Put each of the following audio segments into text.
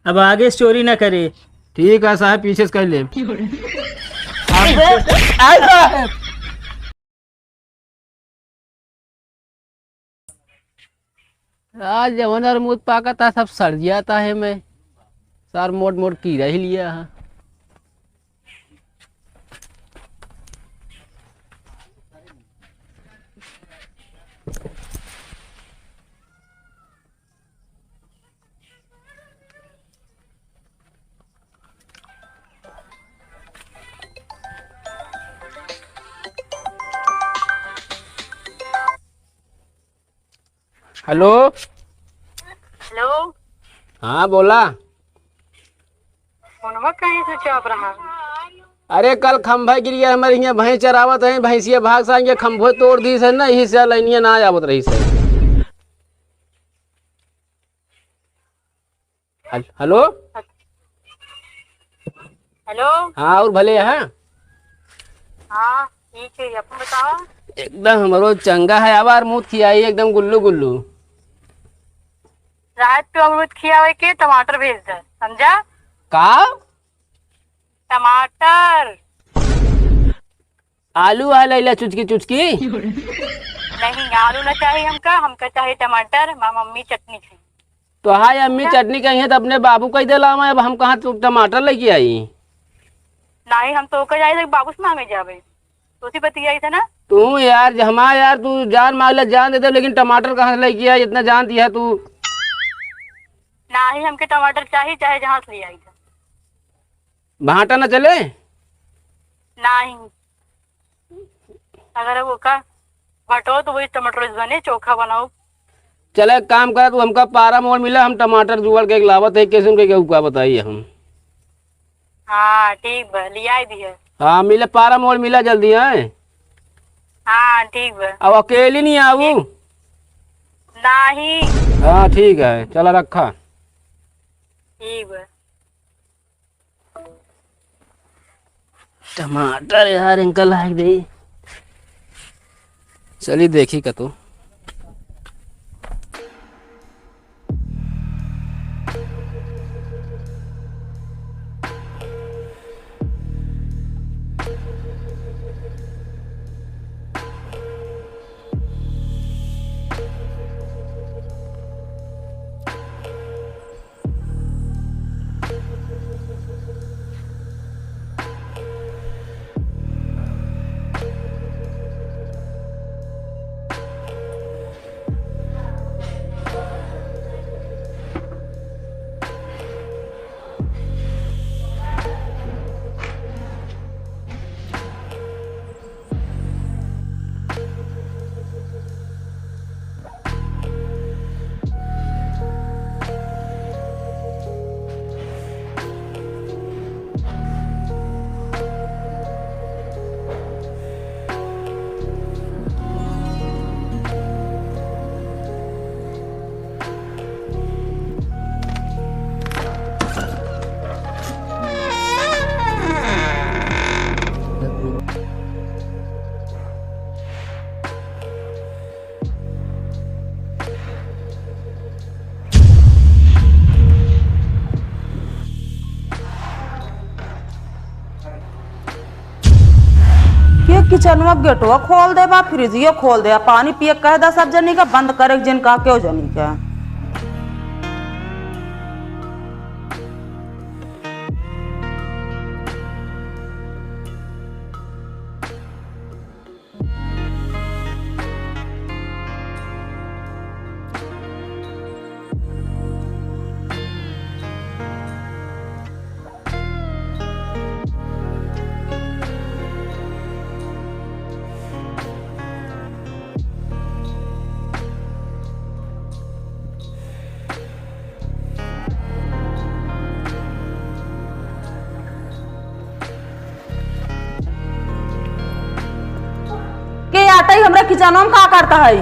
अब आगे स्टोरी ना करे। ठीक है साहब, पीछे से कर ले। आज जवन और मुँह पाका था सब सड़ जाता है। मैं सार मोट मोट कीड़ा ही लिया है। हेलो। हेलो। हाँ बोला। फोनवा कहीं से चाप रहा? अरे कल खंभा गिर गया हमारे यहाँ, भैंस चरावत है, भैंसिया भाग सांगे खंभो तोड़ दी से ना, यही से लाइनिया ना आवत रही से। हेलो। हेलो। हाँ और भले है। हाँ ठीक है, अपन बताओ। एकदम हमारो चंगा है, आबार मुँह खियाई एकदम गुल्लू गुल्लू। रात पे अमरूद खियावे के टमाटर भेज दे, समझा? का? टमाटर आलू आ लैला चुचकी चुचकी। नहीं, आलू ना चाहिए हमका चाहिए टमाटर। माँ मम्मी चटनी चाहिए। तो हाय अम्मी चटनी कही है तो अपने बाबू कही दिला मैं, अब हम कहाँ टमाटर लेके आई। नहीं, हम तो जाए बाबू से मांगे जावे, तो उसी बतियाई था ना। तू यार हमारा यार तू जान मांग ले जान दे दे, लेकिन टमाटर कहाँ से लेके आई, इतना जान दिया तू। नहीं, हमके टमाटर चाहिए चाहे जहाँ से ले आई था। भाटा न चले? नहीं, अगर वो का भटो तो वही टमाटर बने, चोखा बनाओ। चले एक काम कर, तू हमका पारा मोड़ मिला, हम टमाटर जुगड़ के एक लावत है, कैसे उनके क्या बताइए हम। हाँ ठीक बा, लिया दी है। हाँ मिले, पारा मोड़ मिला जल्दी है। हाँ ठीक बा। अब अकेली नहीं आऊ? नहीं। हाँ ठीक है, चला रखा। ठीक बा। टमाटर यार इनका लायक दे। चलिए देखी का तो। किचनवा गेटवा खोल दे बा, फ्रिजियो खोल दे, पानी पिए कह दा सब जनी का, बंद करे जिन का क्यों जनी का। के आटा ही हमरा किचनवा में का करता है?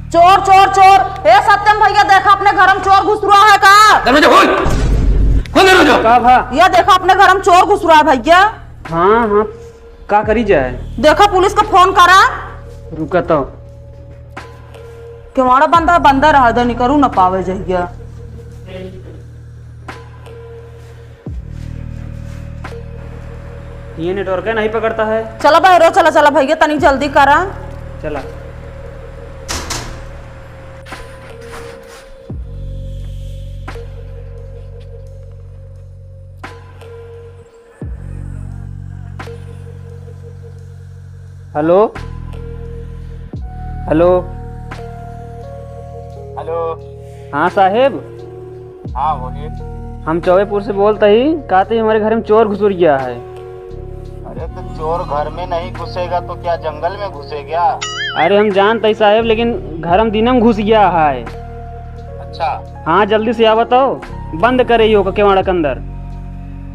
चोर चोर चोर! हे सत्यम भैया, देखा अपने घर में चोर घुस रहा है का? का भा? ये देखा अपने घर में चोर घुस रहा है भैया। हाँ हाँ, का करी जाए? देखा पुलिस को फोन करा। रुका तो। केवाड़ा बंदा बंदा रहा दे, नहीं करू न पावे जइया। ये नेटवर्क नहीं पकड़ता है। चला भाई रो, चला चला भैया तनी जल्दी करा। चला हेलो हेलो हेलो। हाँ साहेब, हाँ बोलिए। हम चौबेपुर से बोलते ही कहते ही हमारे घर में चोर घुस गया है। अरे तो चोर घर में नहीं घुसेगा तो क्या जंगल में घुसे क्या? अरे हम जानते ही साहेब, लेकिन घर में दिनम घुस गया है। अच्छा, हाँ जल्दी से आ बताओ, बंद करे यो केवाड़ा के अंदर।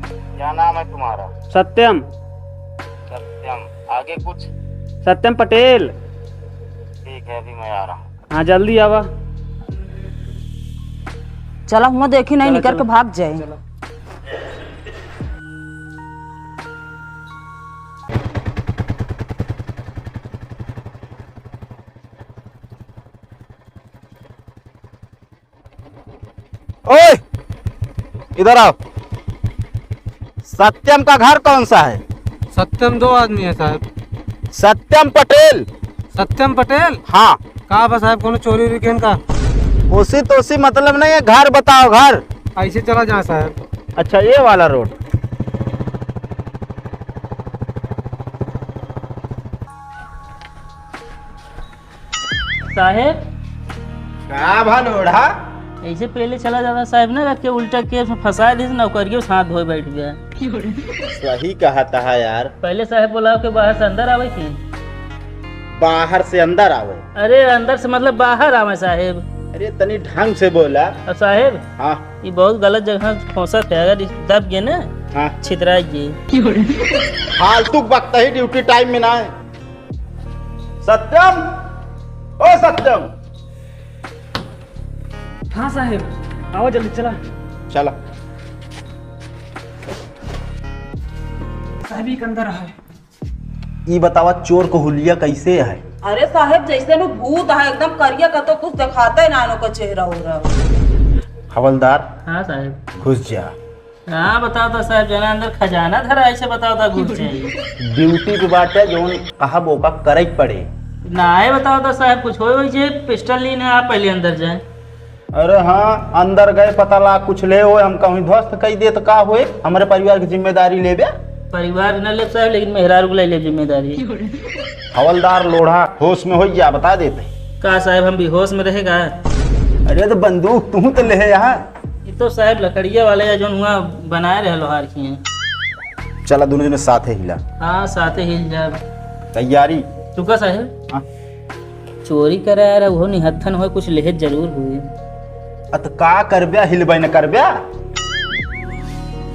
क्या नाम है तुम्हारा? सत्यम। सत्यम। आगे कुछ? सत्यम पटेल। ठीक है, अभी मैं आ रहा हूँ। हाँ जल्दी आवा। चला हुआ देखी नहीं, निकल के भाग जाए। ओए, इधर आओ। सत्यम का घर कौन सा है? सत्यम 2 आदमी है साहब। सत्यम पटेल। सत्यम पटेल हाँ। कहाँ पर साहब? कोनो चोरी उरी का? उसी तो उसी मतलब नहीं है, घर बताओ घर। ऐसे चला जा साहब। अच्छा, ये वाला रोड। साहेब क्या भनोड़ा? ऐसे पहले चला जाता साहब ना, रख के उल्टा के फंसा दी नौकरियों से हाथ धोए बैठ गया। सही कहा था यार। पहले साहब बोला के बाहर से अंदर आवे थी। बाहर से अंदर आवे? अरे अंदर से मतलब बाहर आवे साहेब। अरे तनी ढंग से बोला। अब साहेब हाँ ये बहुत गलत जगह फंसा थे, अगर दब गए ना हाँ, छितरा गए। फालतू वक्त ही ड्यूटी टाइम में ना है। सत्यम, ओ सत्यम। हाँ साहेब, आओ जल्दी चला। चला। साहब ही के अंदर है। ये बतावा चोर को हुलिया कैसे है? अरे साहेब जैसे नु भूत है, एकदम करिया का तो कुछ दिखाता ही ना का चेहरा हो रहा। हवलदार हाँ साहब। घुस जा। हाँ बताओ था साहब, जना अंदर खजाना धरा ऐसे बताओ था घुस जाइए। ड्यूटी पे बाटे जो कहा बोका करे पड़े। ना है बताओ था साहब, कुछ हो वैसे पिस्टल लेने आप पहले अंदर जाए। अरे हाँ, अंदर गए पता ला कुछ ले हो, हम कहीं ध्वस्त कही दे तो का हुए? हमारे परिवार की जिम्मेदारी ले बे। परिवार न ले साहब, लेकिन मेहरारू को ले ले जिम्मेदारी। हवलदार लोढ़ा होश में हो जा, बता देते। का साहब हम भी होश में रहेगा? अरे तो बंदूक तू तो ले यहाँ। ये तो साहब लकड़िया वाले है जो हुआ बनाए रहे लोहार की हैं। चला दोनों जने साथ हिला। हाँ साथ हिल जा। तैयारी। रुका साहब। हाँ। चोरी करा यार वो निहत्थन हो, कुछ लेहत जरूर हुई। अत का करब्या, हिलबे न करब्या।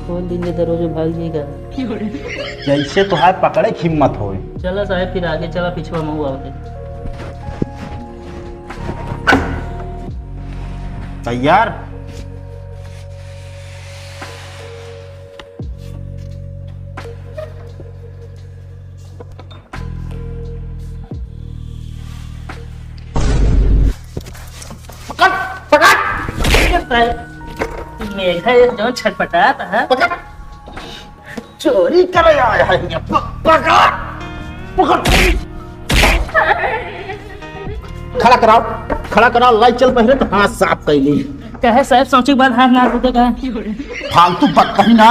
खोल देंगे दरवाजे भाग जाएगा। जैसे तो है पकड़े हिम्मत हो। चला साहब फिर आगे चला, पिछवा मऊ आओगे। तैयार। मेघा जो छटपटाता है। चोरी करे आया है। पकड़ पकड़। खड़ा कराओ, खड़ा कराओ। लाइट चल पहले तो हाथ साफ कर ली। कहे साहब सोचे के बाद हाथ ना धोते का। फालतू बात ही ना।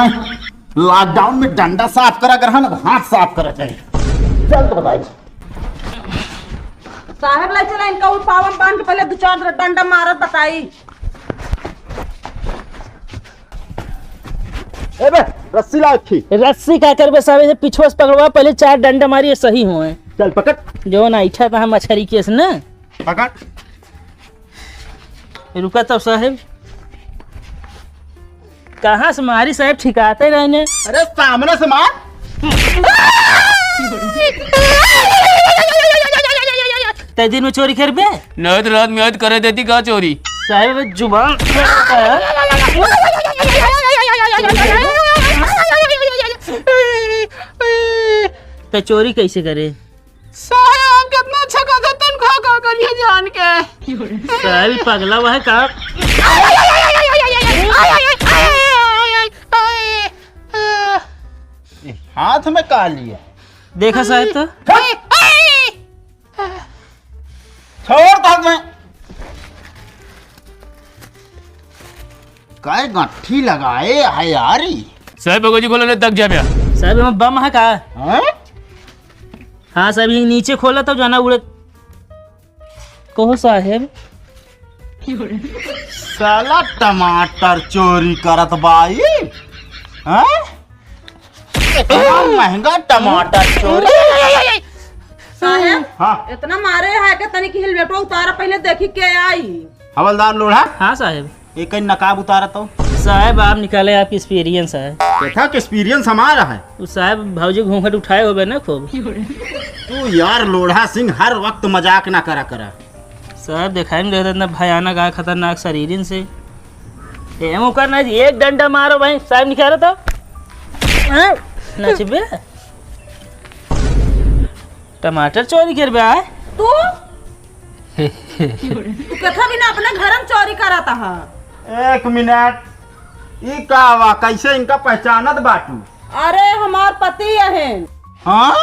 लॉकडाउन में डंडा साफ करा कर, ना हाथ साफ करा चाहिए। चल तो बताइए साहेब ले चला इनका पावन बांध के पहले 2-4 डंडा मारत बताई। ए बे रस्सी ला रखी। रस्सी का कर साहब पिछुआ से पकड़वा, पहले 4 डंडा मारिए सही हुए। चल पकड़। जो ना इच्छा था मछली केस ना। पकड़। रुका तब साहब, कहाँ से मारी साहब? ठिकाते रहने। अरे सामने से मार। तय दिन में चोरी कर बे? नद रात में याद करे देती का चोरी? साहब जुबान तो चोरी कैसे करे? साहब कितना अच्छा का तनखा का करिए जान के। साहब ही पगला हुआ है का? हाथ में का लिया? देखा साहब तो छोड़ हाथ में। काय गठ्ठी लगाए है यारी। साहब भगोजी खोलो तक जा भैया। साहब हम बम है का? हैं? हाँ साहब ये नीचे खोला तो जाना उड़े। कहो साहब साला टमाटर चोरी करत बाई। हैं? इतना महंगा टमाटर चोरी। साहब हाँ इतना मारे है कि तनिक हेलमेट उतारा पहले देखी के आई। हवलदार लोढ़ा हाँ साहब। एक नकाब उतारा तो साहब आप निकाले आपकी एक्सपीरियंस है। देखा कि एक्सपीरियंस हमारा है। उस साहब भाजी घूंघट उठाए हो ना खूब। तू यार लोढ़ा सिंह हर वक्त मजाक ना करा। साहब दिखाई नहीं देता इतना भयानक आ खतरनाक शरीर से। एमो करना एक डंडा मारो भाई साहब निकाल तो नचबे। टमाटर चोरी कर बे आए तू कथा भी ना अपने घर में चोरी कराता है। एक मिनट ई का वा कैसे इनका पहचानत बाटू? अरे हमार पति है। हाँ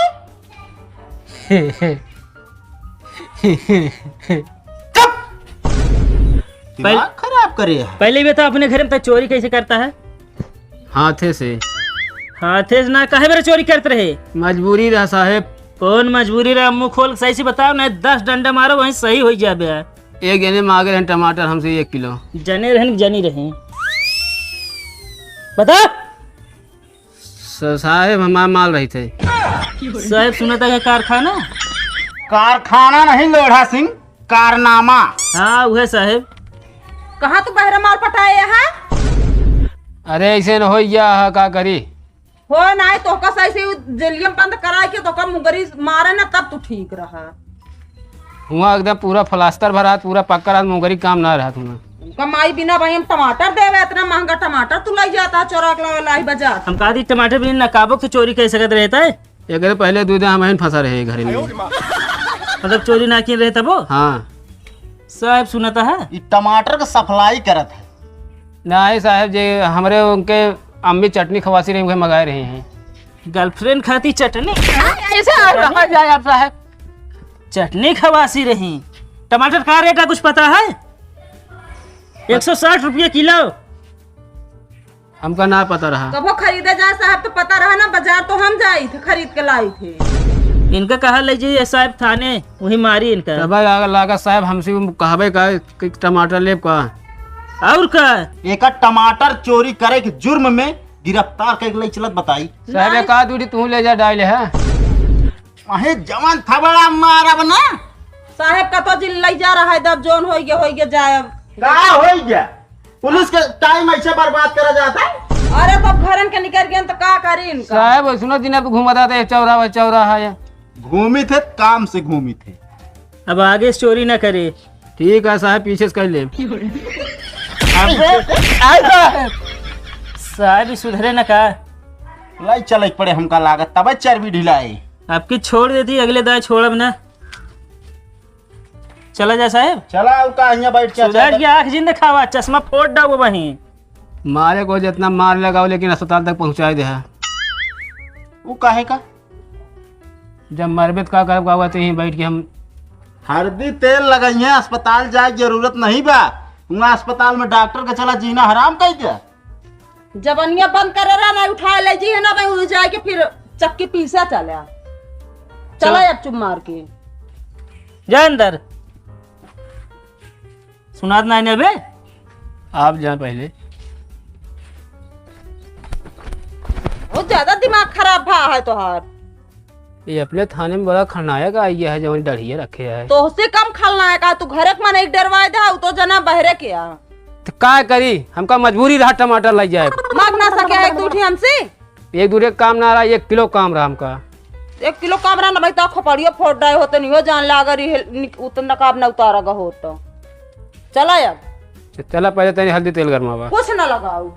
दिमाग खराब करे है। पहले भी तो अपने घर में तो चोरी कैसे करता है? हाथे से। हाथे से ना काहे मेरे चोरी करते रहे? मजबूरी रहा साहब। कौन मजबूरी रहा? मुंह खोल सही से बताओ ना। 10 डंडा मारो वहीं सही हो जाए। एक जने मांगे रहे टमाटर हमसे 1 किलो। जने रहन जनी रहे बता। साहब हमारा माल रही थे। साहब सुना था कारखाना? कारखाना नहीं लोढ़ा सिंह, कारनामा। हाँ वह साहब। कहाँ तू बहरा माल पटाए है? अरे ऐसे न हो या का करी। हो ना तो का सही से जेलियम बंद कराए के तो का मुंगरी मारे ना तब तू ठीक रहा। हुआ एकदम पूरा प्लास्टर भरा पूरा पक्का रहा मुंगरी काम ना रहा तुम्हें। कमाई बिना भाई हम टमाटर देवे इतना महंगा टमाटर तू लाई जाता है चोरा के लाई बाजार। हम कहा दी टमाटर भी नकाबों की चोरी कैसे कर रहता है? एक पहले 2 दिन हम फंसा रहे घर में। मतलब चोरी ना किए रहता वो? हाँ साहब सुनाता है ई टमाटर का सप्लाई करत है। नहीं साहब जी हमारे उनके अम्मी चटनी खवासी रही उन्हें मंगाए रहे हैं। गर्लफ्रेंड खाती चटनी? ऐसे जाए आप साहब। चटनी खवासी रही। टमाटर का रेट है कुछ पता है? 160 रुपये किलो। हमका ना पता रहा। कब वो खरीदे जाए साहब तो पता रहा ना। बाजार तो हम जाई थे खरीद के लाई थे। इनका कहा लीजिए साहब थाने वही मारी इनका। तब लागा साहब हमसे कहबे का कि टमाटर लेब का। और का एक टमाटर चोरी करे के जुर्म में गिरफ्तार कर ले चलत बताई। साहब एक आध दूरी तू ले जा डाल है। अहे जवान था बड़ा मारा बना। साहब का तो जिल लाई जा रहा है दब जोन हो गया जाए। का हो गया? पुलिस के टाइम ऐसे बर्बाद करा जाता है। अरे तब घरन के निकल गए तो का करी इनका। साहब सुनो दिन अब घूमता था चौराहा है। घूमी थे काम से घूमी थे। अब आगे से चोरी ना करे। ठीक है साहब पीछे से कर ले। साहब भी सुधरे ना का। लाई चल पड़े हमका लागत तब चर्बी ढिलाई। आपकी छोड़ देती अगले दाए छोड़ब ना। चला जा साहब। चला का यहाँ बैठ के सुधर गया आँख जिंद खावा चश्मा फोड़ डाओ वहीं। मारे को जितना मार लगाओ लेकिन अस्पताल तक पहुंचाए दे। वो काहे का? जब मरबेत का करब का तो यहीं बैठ के हम हल्दी तेल लगाई है। अस्पताल जाए की जरूरत नहीं बा। वहाँ अस्पताल में डॉक्टर का चला जीना हराम कर दिया। जबनिया बंद करे रहा ना उठा ले जी है ना भाई उड़ जाए के फिर चक्की पीसा चला अब चुप मार के जा अंदर। सुनात ना अबे आप जाए पहले। बहुत ज्यादा दिमाग खराब भा है तोहार। ये अपने थाने में बड़ा खलनायक आई है जो डढ़िए रखे है। तो उससे कम खलनायक तू घरे के मन एक डरवाए दे तो जना बहरे के आ। तो का करी हमका मजबूरी रहा टमाटर लग जाए। मांग ना सके एक दूठी हमसे। एक दूर काम ना रहा 1 किलो काम रहा हमका। 1 किलो काम रहा ना भाई तो खोपड़ियो फोड़ रहे होते नहीं हो जान लागर उतना काम ना उतारा हो तो चला अब। चला पहले तेरी हल्दी तेल गरमावा। कुछ ना लगाऊ।